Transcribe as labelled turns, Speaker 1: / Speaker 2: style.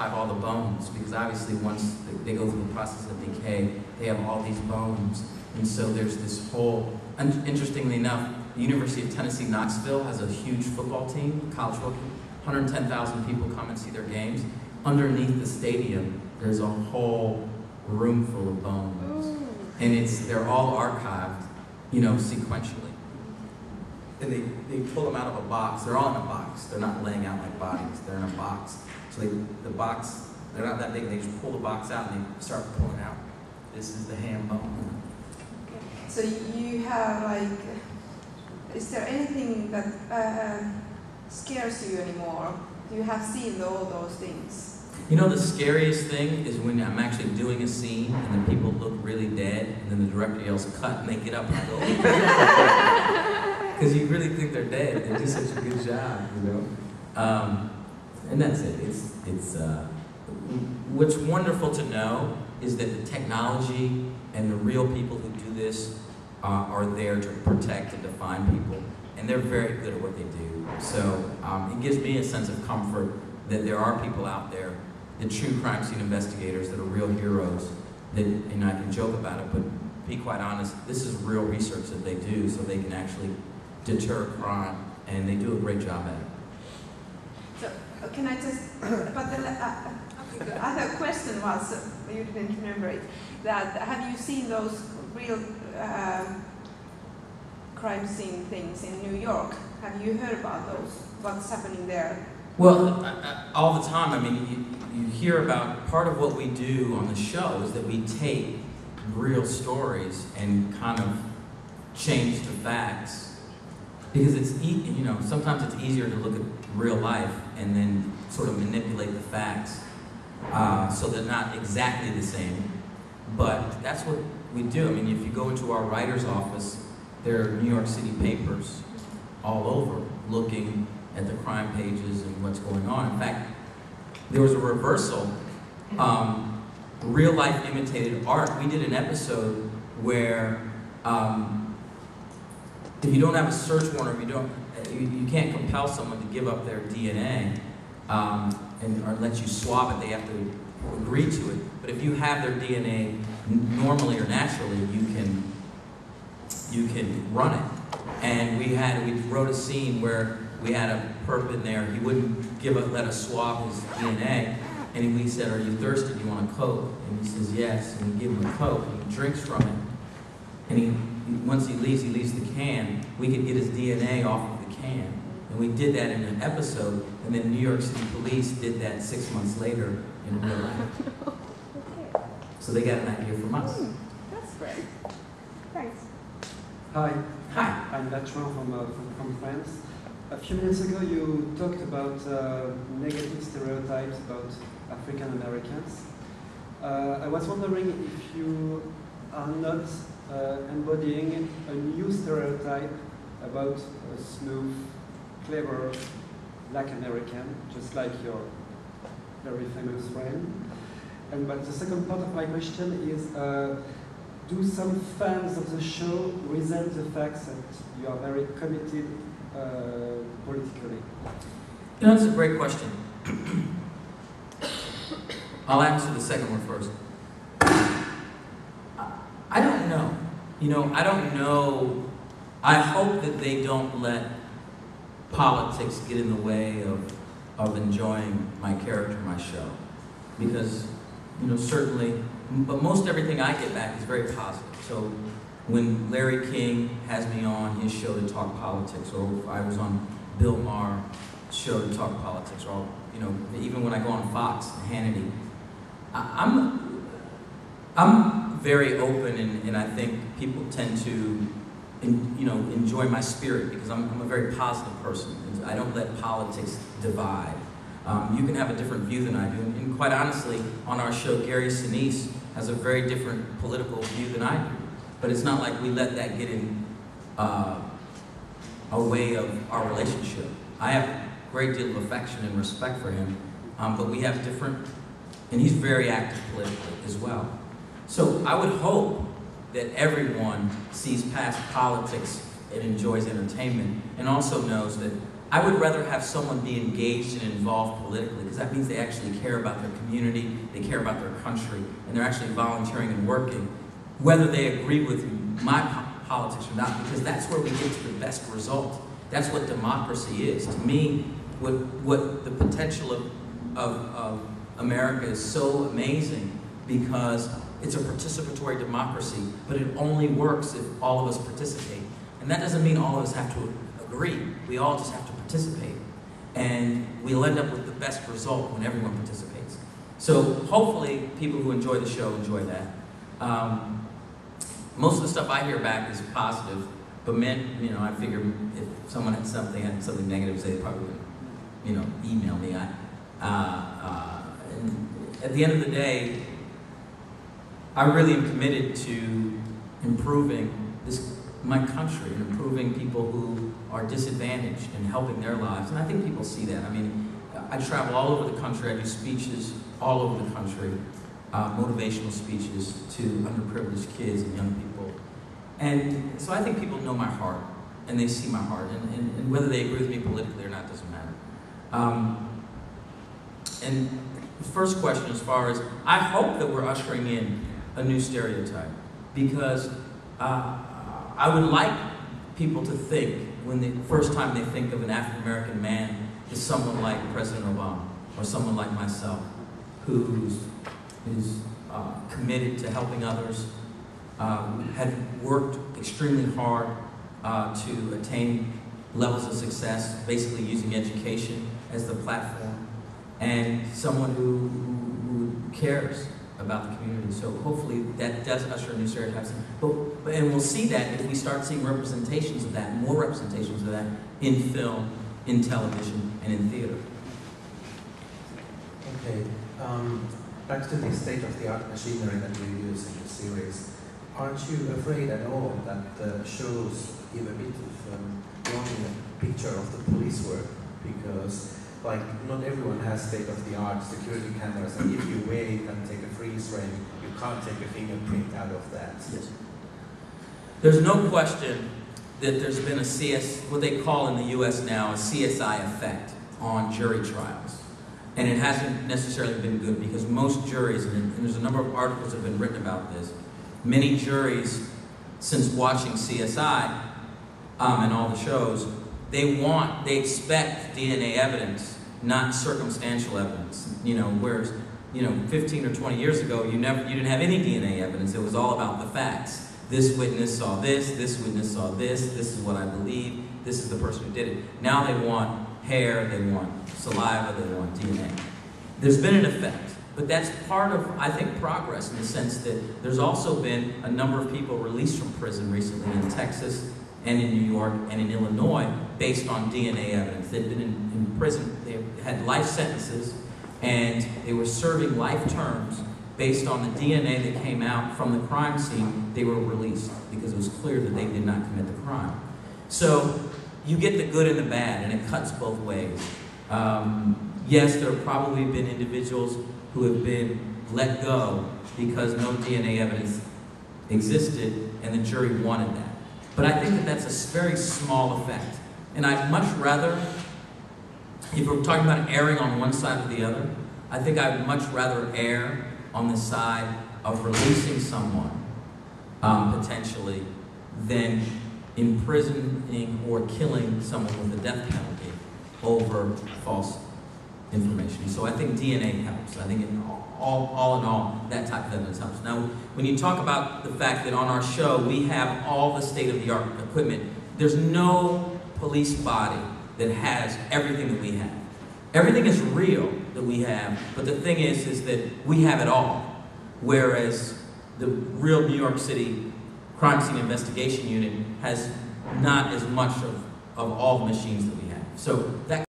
Speaker 1: archive all the bones, because obviously once they go through the process of decay, they have all these bones. And so there's this whole, and interestingly enough, the University of Tennessee Knoxville has a huge football team, college football team. 110,000 people come and see their games. Underneath the stadium, there's a whole room full of bones. And they're all archived, you know, sequentially. And they pull them out of a box. They're all in a box. They're not laying out like bodies. They're in a box. So the box, they're not that big. They just pull the box out and they start pulling out. This is the ham bone.
Speaker 2: Okay. So you have like, is there anything that scares you anymore? Do you have seen all those things? You
Speaker 1: know, the scariest thing is when I'm actually doing a scene and then people look really dead and then the director yells cut and they get up and go. Because you really think they're dead. They do such a good job, you know. And that's it. What's wonderful to know is that the technology and the real people who do this are there to protect and define people, and they're very good at what they do. So it gives me a sense of comfort that there are people out there, the true crime scene investigators that are real heroes. That, and I can joke about it, but be quite honest, this is real research that they do, so they can actually deter crime, and they do a great job at it.
Speaker 2: So, can I just, but the other question was, you didn't remember it, that have you seen those real crime scene things in New York? Have you heard about those? What's happening there?
Speaker 1: Well, all the time. I mean, you hear about, part of what we do on the show is that we take real stories and kind of change the facts. Because it's, you know, sometimes it's easier to look at real life and then sort of manipulate the facts so they're not exactly the same. But that's what we do. I mean, if you go into our writer's office, there are New York City papers all over looking at the crime pages and what's going on. In fact, there was a reversal. Real life imitated art. We did an episode where if you don't have a search warrant, you can't compel someone to give up their DNA or let you swab it. They have to agree to it. But if you have their DNA normally or naturally, you can run it. And we wrote a scene where we had a perp in there. He wouldn't let us swab his DNA. And we said, "Are you thirsty? Do you want a Coke?" And he says, "Yes." And we give him a Coke, and he drinks from it. And once he leaves the can. We could get his DNA off of the can. And we did that in an episode, and then New York City Police did that 6 months later in real life. So they got an idea from us.
Speaker 2: That's great. Thanks.
Speaker 3: Hi.
Speaker 1: Hi.
Speaker 3: I'm Bertrand from France. A few minutes ago you talked about negative stereotypes about African Americans. I was wondering if you are not embodying a new stereotype about a smooth, clever Black American, just like your very famous friend. But the second part of my question is, do some fans of the show resent the fact that you are very committed politically?
Speaker 1: You know, that's a great question. I'll answer the second one first. I don't know. You know, I don't know. I hope that they don't let politics get in the way of enjoying my character, my show. Because, you know, certainly, but most everything I get back is very positive. So when Larry King has me on his show to talk politics, or I was on Bill Maher's show to talk politics, or, you know, even when I go on Fox, Hannity, I'm very open, and I think people tend to, you know, enjoy my spirit because I'm a very positive person. I don't let politics divide. You can have a different view than I do, and quite honestly, on our show, Gary Sinise has a very different political view than I do. But it's not like we let that get in a way of our relationship. I have a great deal of affection and respect for him, but we have different, and he's very active politically as well. So I would hope that everyone sees past politics and enjoys entertainment, and also knows that I would rather have someone be engaged and involved politically, because that means they actually care about their community, they care about their country, and they're actually volunteering and working, whether they agree with my politics or not, because that's where we get to the best result. That's what democracy is. To me, what the potential of America is so amazing, because it's a participatory democracy, but it only works if all of us participate. And that doesn't mean all of us have to agree. We all just have to participate. And we'll end up with the best result when everyone participates. So hopefully people who enjoy the show enjoy that. Most of the stuff I hear back is positive, but I figure if someone had something negative to say, they probably would, email me. And at the end of the day, I really am committed to improving my country and improving people who are disadvantaged and helping their lives. And I think people see that. I mean, I travel all over the country. I do speeches all over the country, motivational speeches to underprivileged kids and young people. And so I think people know my heart, and they see my heart. And whether they agree with me politically or not doesn't matter. And the first question, as far as, I hope that we're ushering in a new stereotype, because I would like people to think, when the first time they think of an African-American man, is someone like President Obama, or someone like myself, who is committed to helping others, had worked extremely hard to attain levels of success, basically using education as the platform, and someone who cares about the community. So hopefully that does usher in new stereotypes. And we'll see that if we start seeing representations of that, more representations of that in film, in television, and in theater.
Speaker 4: Okay. Back to the state-of-the-art machinery that you use in the series. Aren't you afraid at all that the shows give a bit of wrong picture of the police work? Because not everyone has state-of-the-art security cameras, and if you wait and take a freeze frame, you can't take a fingerprint out of that.
Speaker 1: Yes. There's no question that there's been what they call in the U.S. now a CSI effect on jury trials. And it hasn't necessarily been good, because most juries, and there's a number of articles that have been written about this, many juries, since watching CSI and all the shows, they expect DNA evidence, not circumstantial evidence. Whereas 15 or 20 years ago, you didn't have any DNA evidence. It was all about the facts. This witness saw this witness saw this is what I believe, this is the person who did it. Now they want hair, they want saliva, they want DNA. There's been an effect, but that's part of, I think, progress, in the sense that there's also been a number of people released from prison recently in Texas and in New York and in Illinois based on DNA evidence. They'd been in prison, they had life sentences, and they were serving life terms based on the DNA that came out from the crime scene. They were released because it was clear that they did not commit the crime. So you get the good and the bad, and it cuts both ways. Yes, there have probably been individuals who have been let go because no DNA evidence existed and the jury wanted that. But I think that that's a very small effect. And I'd much rather, if we're talking about erring on one side or the other, I think I'd much rather err on the side of releasing someone, potentially, than imprisoning or killing someone with a death penalty over false information. So I think DNA helps. I think all in all, that type of evidence helps. Now, when you talk about the fact that on our show we have all the state-of-the-art equipment, there's no police body that has everything that we have. Everything is real that we have, but the thing is that we have it all. Whereas the real New York City Crime Scene Investigation Unit has not as much of all the machines that we have. So that